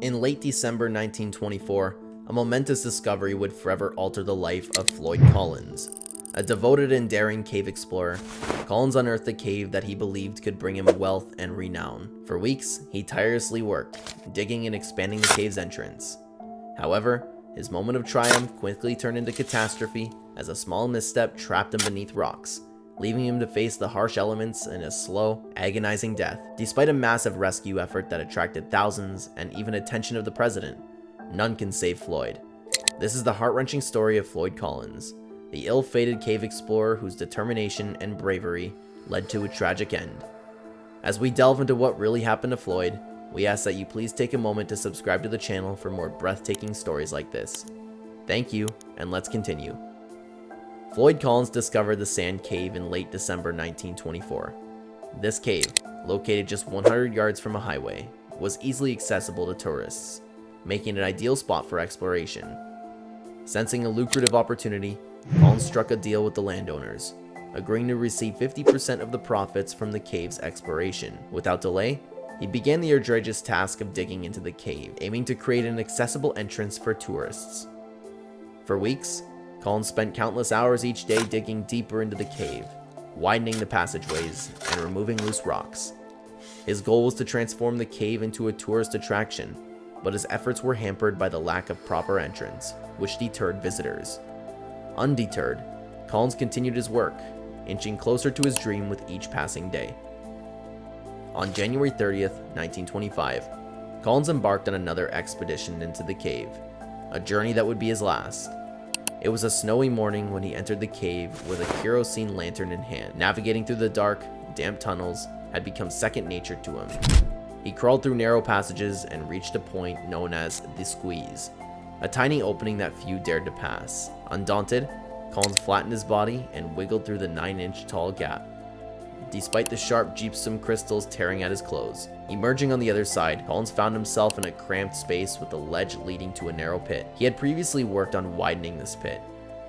In late December 1924, a momentous discovery would forever alter the life of Floyd Collins. A devoted and daring cave explorer, Collins unearthed a cave that he believed could bring him wealth and renown. For weeks, he tirelessly worked, digging and expanding the cave's entrance. However, his moment of triumph quickly turned into catastrophe as a small misstep trapped him beneath rocks, leaving him to face the harsh elements and a slow, agonizing death. Despite a massive rescue effort that attracted thousands and even attention of the president, none can save Floyd. This is the heart-wrenching story of Floyd Collins, the ill-fated cave explorer whose determination and bravery led to a tragic end. As we delve into what really happened to Floyd, we ask that you please take a moment to subscribe to the channel for more breathtaking stories like this. Thank you, and let's continue. Floyd Collins discovered the sand cave in late December 1924. This cave, located just 100 yards from a highway, was easily accessible to tourists, making it an ideal spot for exploration. Sensing a lucrative opportunity, Collins struck a deal with the landowners, agreeing to receive 50% of the profits from the cave's exploration. Without delay, he began the arduous task of digging into the cave, aiming to create an accessible entrance for tourists. For weeks, Collins spent countless hours each day digging deeper into the cave, widening the passageways, and removing loose rocks. His goal was to transform the cave into a tourist attraction, but his efforts were hampered by the lack of proper entrance, which deterred visitors. Undeterred, Collins continued his work, inching closer to his dream with each passing day. On January 30th, 1925, Collins embarked on another expedition into the cave, a journey that would be his last. It was a snowy morning when he entered the cave with a kerosene lantern in hand. Navigating through the dark, damp tunnels had become second nature to him. He crawled through narrow passages and reached a point known as the squeeze, a tiny opening that few dared to pass. Undaunted, Collins flattened his body and wiggled through the 9-inch tall gap, despite the sharp gypsum crystals tearing at his clothes. Emerging on the other side, Collins found himself in a cramped space with a ledge leading to a narrow pit. He had previously worked on widening this pit,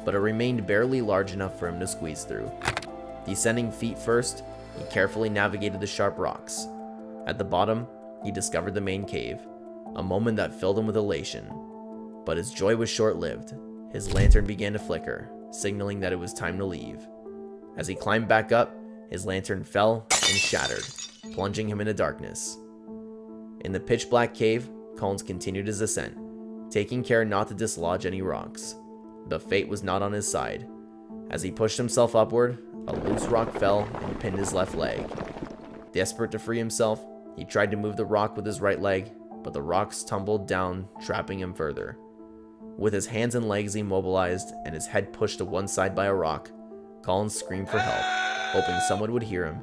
but it remained barely large enough for him to squeeze through. Descending feet first, he carefully navigated the sharp rocks. At the bottom, he discovered the main cave, a moment that filled him with elation. But his joy was short-lived. His lantern began to flicker, signaling that it was time to leave. As he climbed back up, his lantern fell and shattered, plunging him into darkness. In the pitch-black cave, Collins continued his ascent, taking care not to dislodge any rocks. But fate was not on his side. As he pushed himself upward, a loose rock fell and pinned his left leg. Desperate to free himself, he tried to move the rock with his right leg, but the rocks tumbled down, trapping him further. With his hands and legs immobilized and his head pushed to one side by a rock, Collins screamed for help, hoping someone would hear him.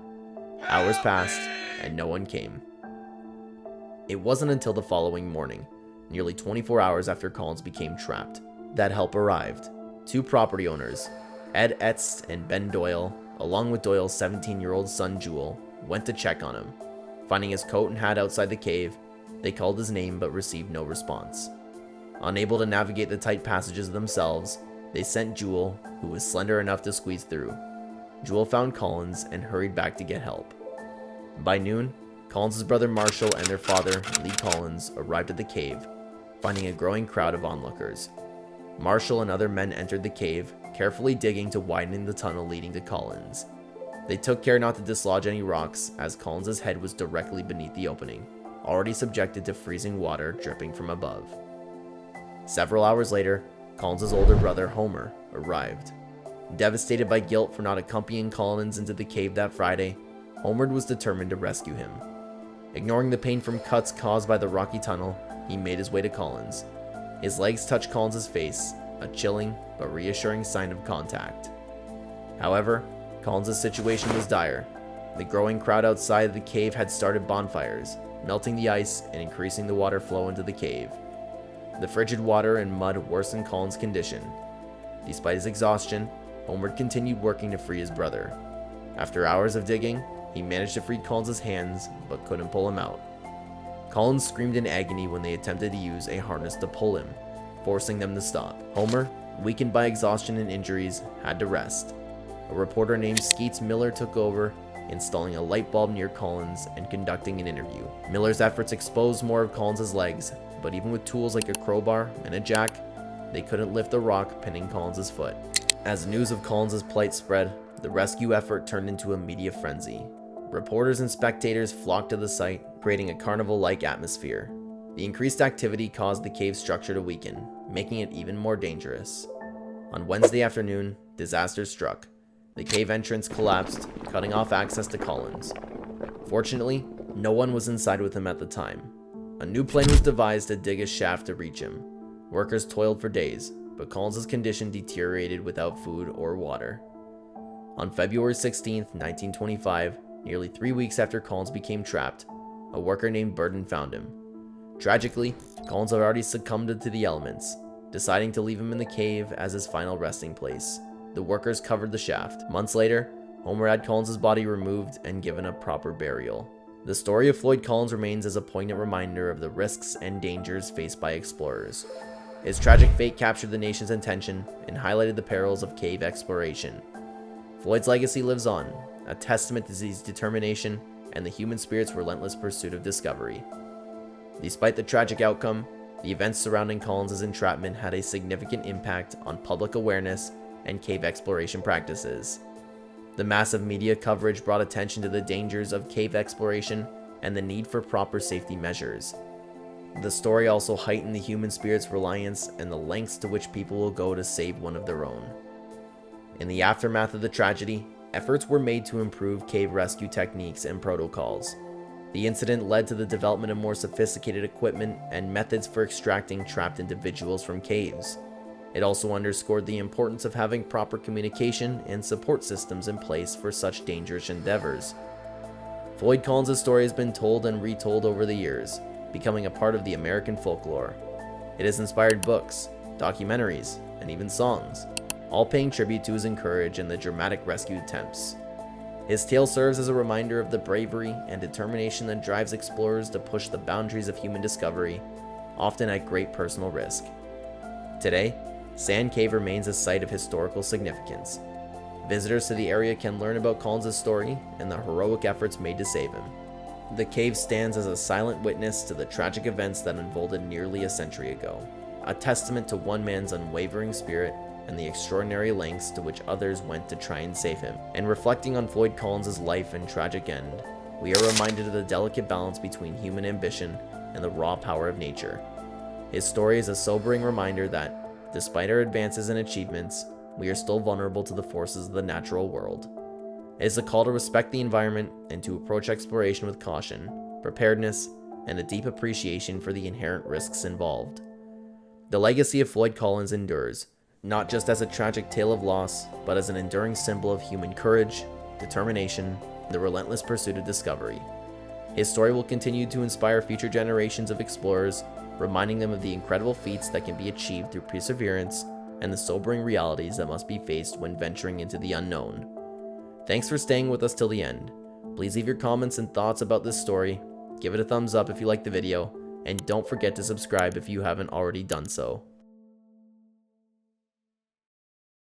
Hours passed, and no one came. It wasn't until the following morning, nearly 24 hours after Collins became trapped, that help arrived. Two property owners, Ed Etz and Ben Doyle, along with Doyle's 17-year-old son Jewel, went to check on him. Finding his coat and hat outside the cave, they called his name but received no response. Unable to navigate the tight passages themselves, they sent Jewel, who was slender enough to squeeze through. Jewel found Collins and hurried back to get help. By noon, Collins' brother Marshall and their father, Lee Collins, arrived at the cave, finding a growing crowd of onlookers. Marshall and other men entered the cave, carefully digging to widen the tunnel leading to Collins. They took care not to dislodge any rocks, as Collins' head was directly beneath the opening, already subjected to freezing water dripping from above. Several hours later, Collins' older brother, Homer, arrived. Devastated by guilt for not accompanying Collins into the cave that Friday, Homer was determined to rescue him. Ignoring the pain from cuts caused by the rocky tunnel, he made his way to Collins. His legs touched Collins' face, a chilling but reassuring sign of contact. However, Collins' situation was dire. The growing crowd outside the cave had started bonfires, melting the ice and increasing the water flow into the cave. The frigid water and mud worsened Collins' condition. Despite his exhaustion, Homer continued working to free his brother. After hours of digging, he managed to free Collins' hands, but couldn't pull him out. Collins screamed in agony when they attempted to use a harness to pull him, forcing them to stop. Homer, weakened by exhaustion and injuries, had to rest. A reporter named Skeets Miller took over, installing a light bulb near Collins and conducting an interview. Miller's efforts exposed more of Collins' legs, but even with tools like a crowbar and a jack, they couldn't lift the rock pinning Collins' foot. As news of Collins' plight spread, the rescue effort turned into a media frenzy. Reporters and spectators flocked to the site, creating a carnival-like atmosphere. The increased activity caused the cave structure to weaken, making it even more dangerous. On Wednesday afternoon, disaster struck. The cave entrance collapsed, cutting off access to Collins. Fortunately, no one was inside with him at the time. A new plan was devised to dig a shaft to reach him. Workers toiled for days, but Collins' condition deteriorated without food or water. On February 16, 1925, nearly 3 weeks after Collins became trapped, a worker named 𝗔𝗕𝗢𝗨𝗧 found him. Tragically, Collins had already succumbed to the elements, deciding to leave him in the cave as his final resting place. The workers covered the shaft. Months later, Homer had Collins' body removed and given a proper burial. The story of Floyd Collins remains as a poignant reminder of the risks and dangers faced by explorers. His tragic fate captured the nation's attention and highlighted the perils of cave exploration. Floyd's legacy lives on, a testament to his determination and the human spirit's relentless pursuit of discovery. Despite the tragic outcome, the events surrounding Collins' entrapment had a significant impact on public awareness and cave exploration practices. The massive media coverage brought attention to the dangers of cave exploration and the need for proper safety measures. The story also heightened the human spirit's reliance and the lengths to which people will go to save one of their own. In the aftermath of the tragedy, efforts were made to improve cave rescue techniques and protocols. The incident led to the development of more sophisticated equipment and methods for extracting trapped individuals from caves. It also underscored the importance of having proper communication and support systems in place for such dangerous endeavors. Floyd Collins' story has been told and retold over the years, becoming a part of the American folklore. It has inspired books, documentaries, and even songs, all paying tribute to his courage and the dramatic rescue attempts. His tale serves as a reminder of the bravery and determination that drives explorers to push the boundaries of human discovery, often at great personal risk. Today, Sand Cave remains a site of historical significance. Visitors to the area can learn about Collins' story and the heroic efforts made to save him. The cave stands as a silent witness to the tragic events that unfolded nearly a century ago, a testament to one man's unwavering spirit and the extraordinary lengths to which others went to try and save him. And reflecting on Floyd Collins' life and tragic end, we are reminded of the delicate balance between human ambition and the raw power of nature. His story is a sobering reminder that, despite our advances and achievements, we are still vulnerable to the forces of the natural world. It is a call to respect the environment and to approach exploration with caution, preparedness, and a deep appreciation for the inherent risks involved. The legacy of Floyd Collins endures, not just as a tragic tale of loss, but as an enduring symbol of human courage, determination, and the relentless pursuit of discovery. His story will continue to inspire future generations of explorers, reminding them of the incredible feats that can be achieved through perseverance and the sobering realities that must be faced when venturing into the unknown. Thanks for staying with us till the end. Please leave your comments and thoughts about this story, give it a thumbs up if you liked the video, and don't forget to subscribe if you haven't already done so.